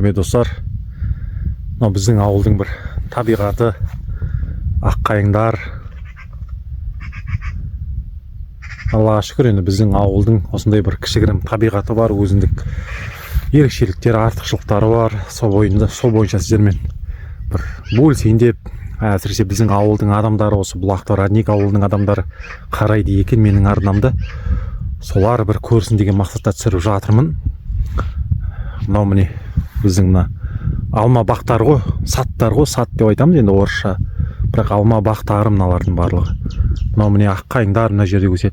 Достар, мынау біздің ауылдың бір табиғаты, аққайыңдар. Аллаға шүкір, енді біздің ауылдың осындай бір кішігірім табиғаты бар, өзіндік ерекшеліктері, артықшылықтары бар. Сол бойынша сіздермен бір бөлісейін деп, әсіресе біздің ауылдың адамдары, осы Бұлақты Родник ауылының адамдары қарайды екен менің арнамды. Солар бір көрсін деген мақсатта түсіріп жатырмын. Мынау міне біздің мына алма бақтар ғой, саттар ғой, сат деп айтамыз енді орысша. Бірақ алма бақтары мыналардың барлығы. Мынау міне аққайыңдар мына жерде өседі.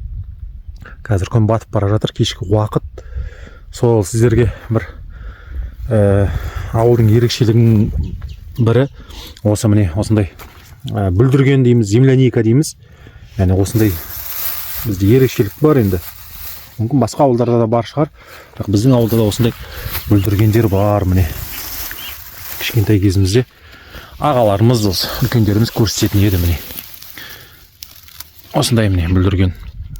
Қазір күн батып бара жатыр, кешкі уақыт. Сол сіздерге бір ауылдың ерекшелігінің бірі осы міне осындай бүлдірген дейміз, земляника дейміз. Yani осындай бізде ерекшелік бар енді. Мүмкін басқа ауылдарда да бар шығар. Бірақ біздің ауылда да осындай бүлдіргендер бар міне. Кішкентай кезімізде ағаларымыз, үлкендеріміз көрсететін еді міне. Осындай міне бүлдірген.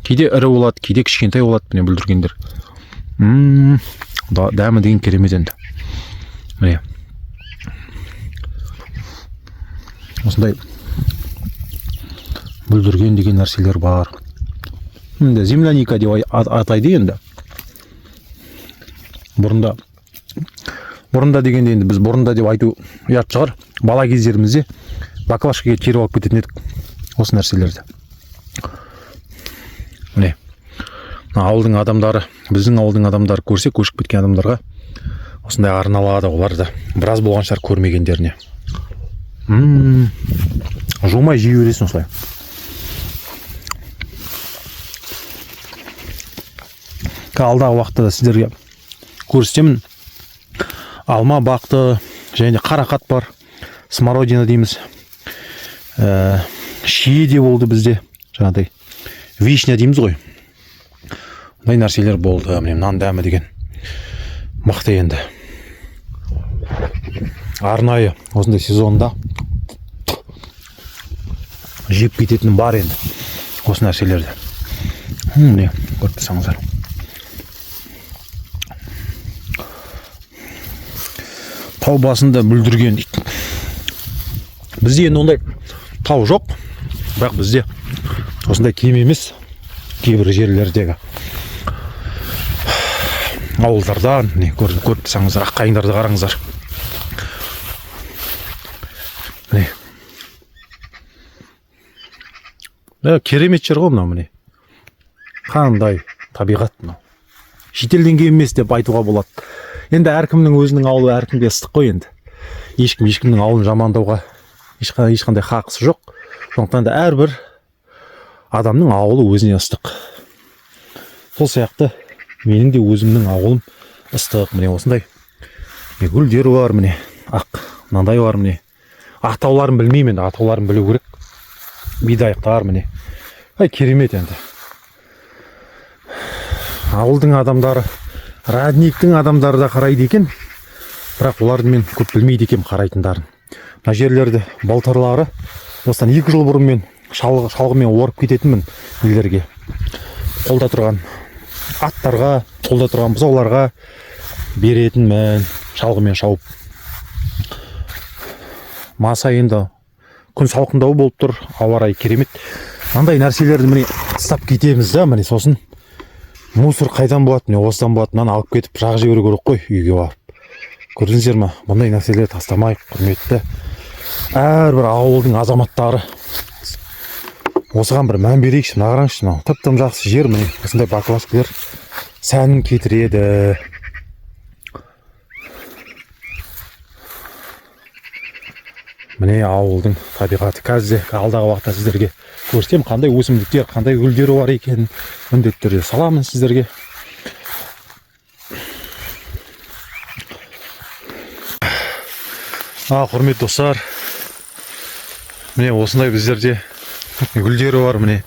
Кейде ірі болады, кейде кішкентай болады міне бүлдіргендер. Дәмі деген керемет енді. Міне. Осындай бүлдірген деген нәрселер бар. Енді земляника деп атайды енді. Бұрында дегенде енді біз бұрында деп айту ұят шығар. Бала кездерімізде баклажкаға теріп алып кететін едік осы нәрселерді. Міне. Ауылдың адамдары, біздің ауылдың адамдары көрсе, көшіп кеткен адамдарға осындай арналады, оларды біраз болған шығар көрмегендеріне. Жумай жей өресін осылай. Алдағы уақытта сіздерге көрсетемін. Алма бақты, және қарақат бар, смородина дейміз. Шие де болды бізде, жаңағыдай вишня дейміз ғой. Ондай нәрселер болды. Міне нан дәмі деген мықты енді. Арнайы осындай сезонда жеп кететін бар енді осы нәрселерді. Міне көріп тұрсаңыздар. Тау басында бүлдірген дейді. Бізде енді ондай тау жоқ, бірақ бізде осындай кем емес кейбір жерлердегі ауылдардан көріп тұрсаңыздар, аққайыңдарды қараңыздар. Міне. Керемет жер ғой мынау міне. Қандай табиғат мынау. Шетелден емес деп айтуға болады. Енді әркімнің өзінің ауылы әркімге ыстық қой енді. Ешкімнің ауылын жамандауға ешқандай хақысы жоқ. Сондықтан да әрбір адамның ауылы өзіне ыстық. Сол сияқты менің де өзімнің ауылым ыстық. Міне осындай гүлдері бар міне. Мынандай бар міне. Атауларын білмеймін, атауларын білу керек. Бидайықтар міне. Керемет енді. Ауылдың адамдары, Родниктің адамдары да қарайды екен. Бірақ оларды мен көп білмейді екен қарайтындарын. Мына жерлерді балтырлары осыдан 2 жыл бұрын мен шалғымен орып кететінмін үйлерге. Қолда тұрған аттарға, қолда тұрған бұзауларға беретінмін шалғымен шауып. Маса енді күн салқындау болып тұр, ауа райы керемет. Андай нәрселерді міне тастап кетеміз да, міне сосын мусор қайдан болады, міне осыдан болады, мынаны алып кетіп жақ жіберу керек қой үйге барып. Көрдіңіздер ме? Бұндай нәрселерді тастамайық, құрметті әрбір ауылдың азаматтары. Осыған бір мән берейікші, мына қараңызшы, мынау тып-тым жақсы жер, міне осындай баклажкалар сәнін кетіреді. Міне ауылдың табиғаты. Қазір алдағы уақытта сіздерге көрсетем, қандай өсімдіктер, қандай гүлдері бар екен, міндетті түрде саламын сіздерге. Құрметті достар, міне осындай біздерде гүлдері бар міне.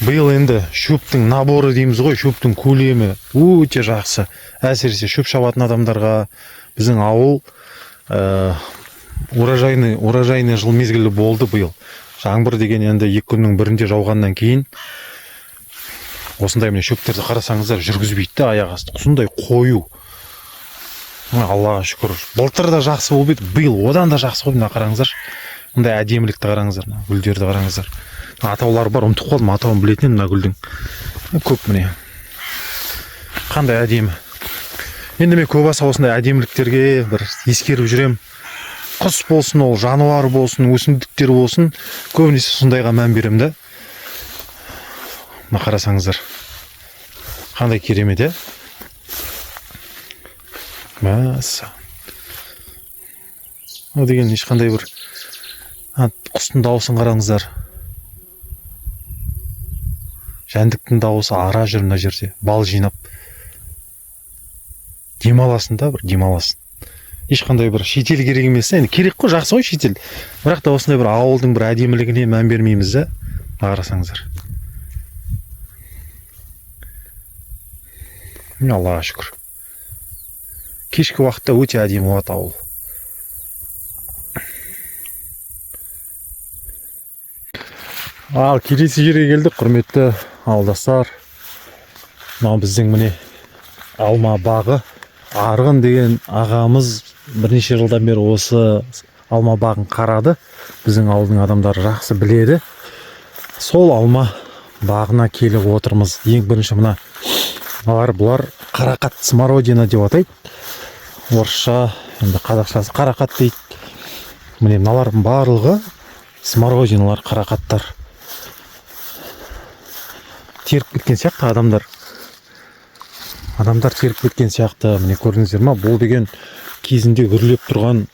Биыл енді шөптің наборы дейміз ғой, шөптің көлемі өте жақсы. Әсіресе шөп шабатын адамдарға біздің ауыл урожайный жыл мезгілі болды биыл. Жаңбыр деген енді 2 күннің бірінде жауғаннан кейін осындай міне шөптерді қарасаңыздар жүргізбейді аяқ асты. Сондай қою. Аллаға шүкір. Былтыр да жақсы болып еді, биыл одан да жақсы болып. Мына қараңыздар. Мындай әдемілікті қараңыздар, мына гүлдерді қараңыздар. Атаулары бар, ұмытып қалдым, атауын білетін мына гүлдің. Көп міне. Қандай әдемі. Енді мен көбаса осындай әдеміліктерге бір ескеріп жүрем. Құс болсын, ол жануар болсын, өсімдіктер болсын, көбінесе сондайға мән берем да. Мына қарасаңыздар. Қандай керемет, е? Мәса. О деген ешқандай бір құстың дауысын қараңыздар. Жәндіктің дауысы ара жүр мына жерде. Бал жинап. Демаласын да, бір демаласын. Ешқандай бір шетел керек емес. Енді керек қой, жақсы ғой шетел. Бірақ та осындай бір ауылдың бір әдемілігіне мән бермейміз да. Қарасаңыздар. Аллаға шүкір. Кешкі уақытта өте әдемі болады ауыл. Ал келесі жерге келдік, құрметті ауылдастар. Мынау біздің міне алма бағы. Арғын деген ағамыз бірнеше жылдан бері осы алма бағын қарады. Біздің ауылдың адамдары жақсы біледі. Сол алма бағына келіп отырмыз. Ең бірінші бұлар қарақат смородина деп атайды. Орысша, енді қазақшасы қарақат дейді. Міне мыналардың барлығы смородиналар, қарақаттар. Теріп кеткен сияқты адамдар теріп кеткен сияқты. Міне көрдіңіздер ма? Бұл деген кезінде үрлеп тұрған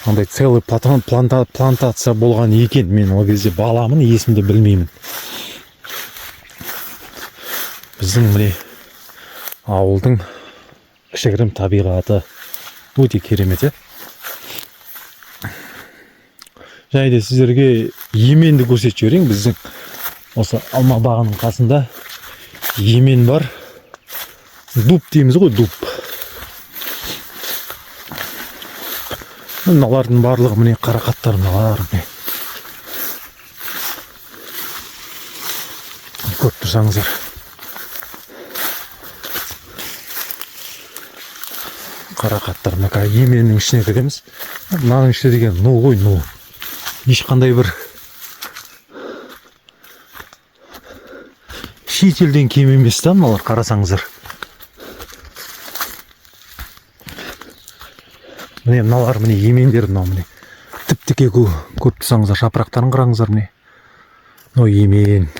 андай целый плантация болған екен. Мен ол кезде баламын, есімді білмеймін. Біздің міне ауылдың кішігірім табиғаты өте керемет, е? Және де сіздерге еменді көрсетіп жіберейін. Біздің осы алма бағының қасында емен бар. Дуб дейміз ғой, дуб. Мыналардың барлығы міне қарақаттар, мыналар міне. Көріп тұрсаңыздар. Қарақаттар, мына еменнің ішіне кіреміз. Мынаның іші деген ну ғой, ну. Ешқандай бір шетелден кем емес та, мыналар қарасаңыздар. Міне мыналар міне емендер, мынау міне. Тіп-тіке көріп тұрсаңыздар, жапырақтарын қараңыздар міне. Мынау емен.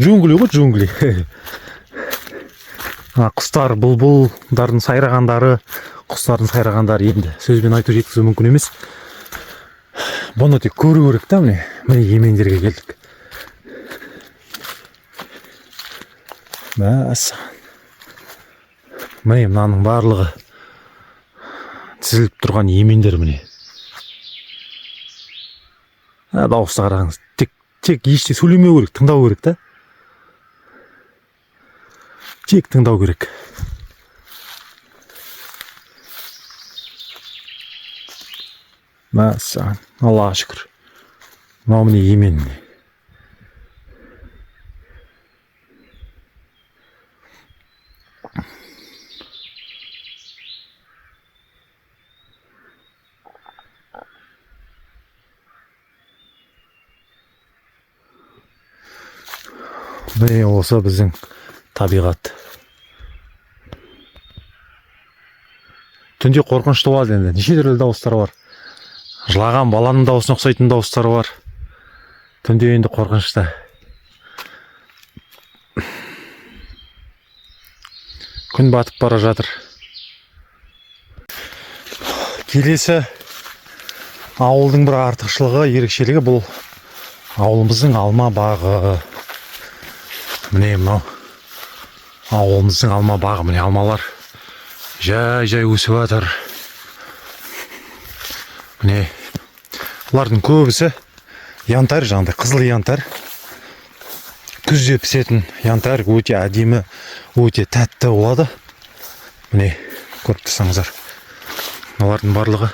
Джунгли ғой, джунгли. Құстар, бұлбұлдардың сайрағандары, құстардың сайрағандары енді сөзбен айту жеткізу мүмкін емес. Бұны тек көру керек та, міне емендерге келдік. Міне мынаның барлығы тізіліп тұрған емендер міне. Дауысты қараңыз. Тек еште сөйлемеу керек, тыңдау керек та. Тек тыңдау керек. Мәссаған, Аллаға шүкір. Мынау міне емен. Міне осы біздің табиғат. Түнде қорқынышты болады енді. Неше түрлі дауыстар бар. Жылаған баланың дауысына ұқсайтын дауыстар бар. Түнде енді қорқынышты. Күн батып бара жатыр. Келесі ауылдың бір артықшылығы, ерекшелігі бұл ауылымыздың алма бағы. Міне мынау ауылымыздың алма бағы. Міне алмалар жай өсіп жатыр. Міне бұлардың көбісі янтарь, жаңағыдай қызыл янтарь. Күзде пісетін янтарь өте әдемі, өте тәтті болады. Міне көріп тұрсаңыздар. мыналардың барлығы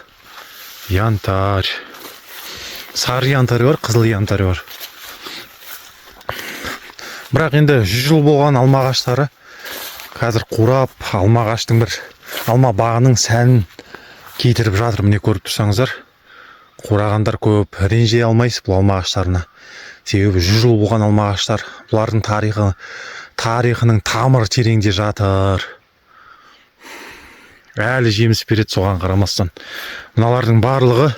янтарь. Сары янтарь бар, қызыл янтарь бар. Бірақ енді 100 жыл болған алма ағаштары қазір қурап, алма ағаштың бір алма бағының сәнін кетіріп жатыр. Міне көріп тұрсаңыздар, қурағандар көп, ренжи алмайсыз бұл алма ағаштарына. Себебі 100 жыл болған алма ағаштар, бұлардың тарихының тамыры тереңде жатыр. Әлі жеміс береді соған қарамастан. Мыналардың барлығы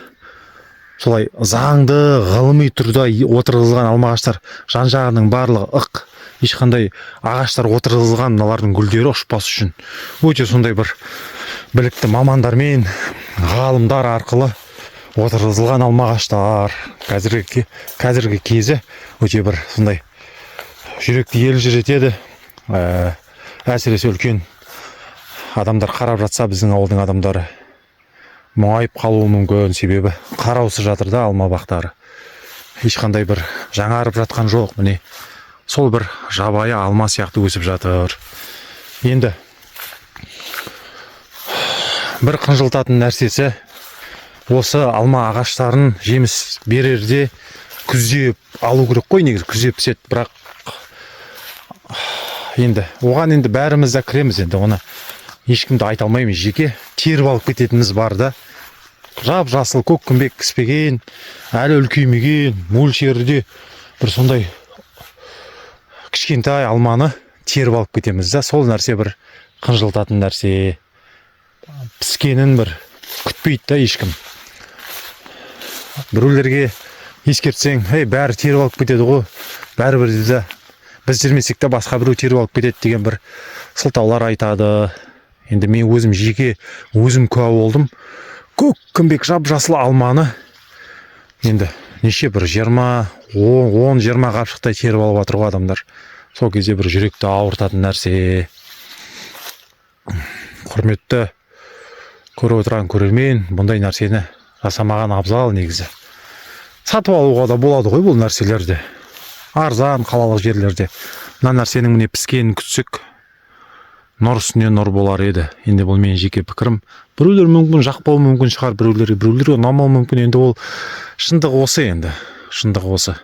солай заңды, ғылыми түрде отырғызылған алма ағаштар. Жан-жағының барлығы ық, ешқандай ағаштар отырғызылған, мыналардың гүлдері ұшпас үшін. Өте сондай бір білікті мамандармен, ғалымдар арқылы отырғызылған алма ағаштар. Қазіргі кезі өте бір сондай жүректі елжіретеді. Әсіресе үлкен адамдар қарап жатса, біздің ауылдың адамдары мұңайып қалуы мүмкін, себебі қараусыз жатыр да алма бақтары. Ешқандай бір жаңарып жатқан жоқ. Міне сол бір жабайы алма сияқты өсіп жатыр. Енді бір қынжылтатын нәрсесі, осы алма ағаштарын жеміс берерде күзеп алу керек қой, негізі күзеп піседі. Бірақ енді оған енді бәріміз де кіреміз, енді оны ешкімді айта алмаймыз. Жеке теріп алып кететініміз бар да. Жап жасыл көк күмбек кіспеген, әлі үлкеймеген мөлшерде бір сондай кішкентай алманы теріп алып кетеміз да. Сол нәрсе бір қынжылтатын нәрсе. Піскенін бір күтпейді да ешкім. Біреулерге ескертсең, бәрі теріп алып кетеді ғой, бәрібір де біз жүрмесек те басқа біреу теріп алып кетеді деген бір сылтаулар айтады. Енді мен өзім жеке куә болдым. Көк күмбек жап жасыл алманы енді неше бір 10-20 қапшықтай теріп алып жатыр ғой адамдар. Сол кезде бір жүректі ауыртатын нәрсе. Құрметті көріп отырған көрермен, бұндай нәрсені жасамаған абзал негізі. Сатып алуға да болады ғой бұл нәрселерді. Арзан қалалық жерлерде. Мына нәрсенің міне піскенін күтсек, нұр үстіне нұр болар еді. Енді бұл менің жеке пікірім. Біреулер мүмкін жақпауы мүмкін шығар, біреулерге ұнамауы мүмкін. Енді ол шындығы осы, енді шындығы осы.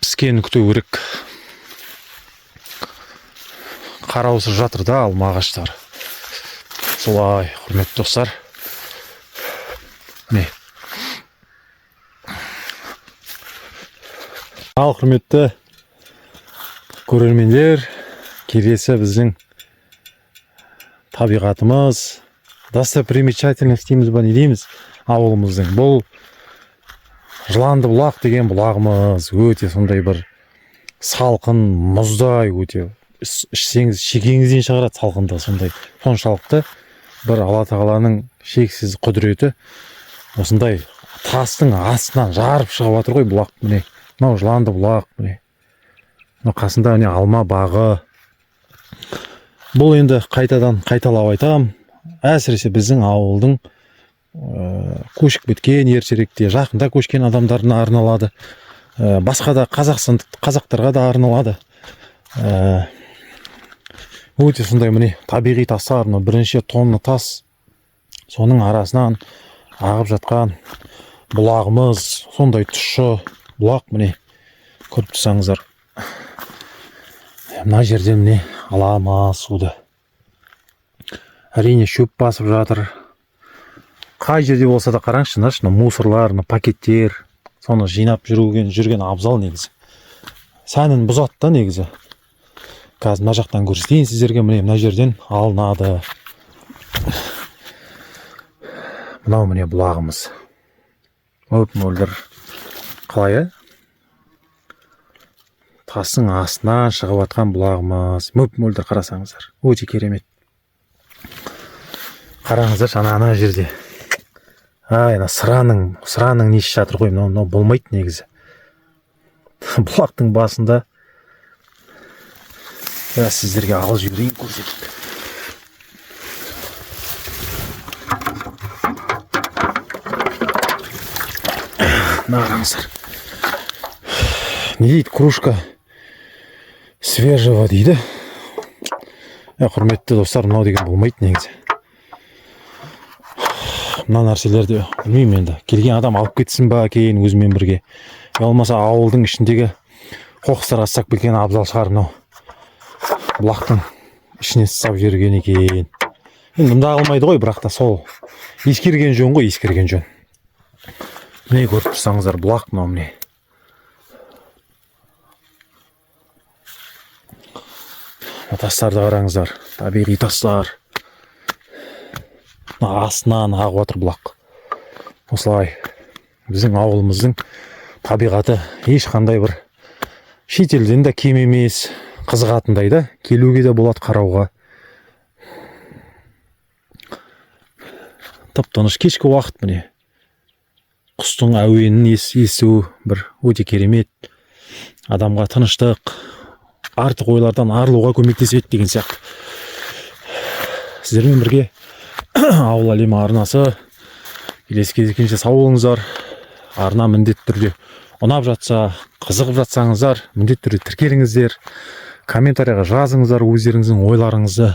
Піскенін күту керек. Қараусыз жатыр да алма ағаштары. Солай, құрметті достар. Міне. Ал құрметті көрермендер, келесі біздің табиғатымыз, достопримечательность дейміз ба, не дейміз, ауылымыздың. Бұл Жыланды бұлақ деген бұлағымыз. Өте сондай бір салқын, мұздай, өте ішсеңіз шекеңізден шығарады салқынды. Сондай соншалықты бір Алла тағаланың шексіз құдіреті осындай тастың астынан жарып шығып жатыр ғой бұлақ. Міне мынау Жыланды бұлақ, міне қасында міне алма бағы. Бұл енді қайталап айтам, әсіресе біздің ауылдың көшіп кеткен, ертеректе жақында көшкен адамдарына арналады. Басқа да қазақтарға да арналады. Өте сондай міне табиғи тастар, бірнеше тонна тас, соның арасынан ағып жатқан бұлағымыз, сондай тұщы бұлақ. Міне көріп тұрсаңыздар, мына жерден міне аламыз суды. Әрине шөп басып жатыр. Қай жерде болса да қараңызшы, мусорлар, пакеттер, соны жинап жүрген абзал негізі. Сәнін бұзады да негізі. Қазір мына жақтан көрсетейін сіздерге, міне мына жерден алынады. Мынау міне бұлағымыз. Мөлдір қалай? Тастың астынан шығып жатқан бұлағымыз. Мөлдір қарасаңыздар. Өте керемет. Қараңыздар, ана жерде. Сыраның несі жатыр ғой, мынау болмайды негізі. Бұлақтың басында сіздерге алып жіберейін, көрсетіп. Қараңыздар. Не дейді, кружка свежего дейді. Құрметті достар, мынау деген болмайды негізі. мына нәрселерді білмеймін енді келген адам алып кетсін ба кейін өзімен бірге болмаса ауылдың ішіндегі қоқыстарға тастап кеткен абзал шығар мынау бұлақтың ішіне тастап жіберген екен енді мұнда қалмайды ғой бірақ та сол ескерген жөн ғой ескерген жөн міне көріп тұрсаңыздар бұлақ мынау міне тастарды қараңыздар табиғи тастар астынан ағып жатыр бұлақ осылай біздің ауылымыздың табиғаты ешқандай бір шетелден де кем емес қызығатындай да келуге де болады қарауға тып-тыныш кешкі уақыт міне құстың әуенін есту бір өте керемет адамға тыныштық артық ойлардан арылуға көмектеседі деген сияқты сіздермен бірге ауыл әлемі арнасы келесі кездескенше сау болыңыздар арна міндетті түрде ұнап жатса қызығып жатсаңыздар міндетті түрде тіркеліңіздер комментарийға жазыңыздар өздеріңіздің ойларыңызды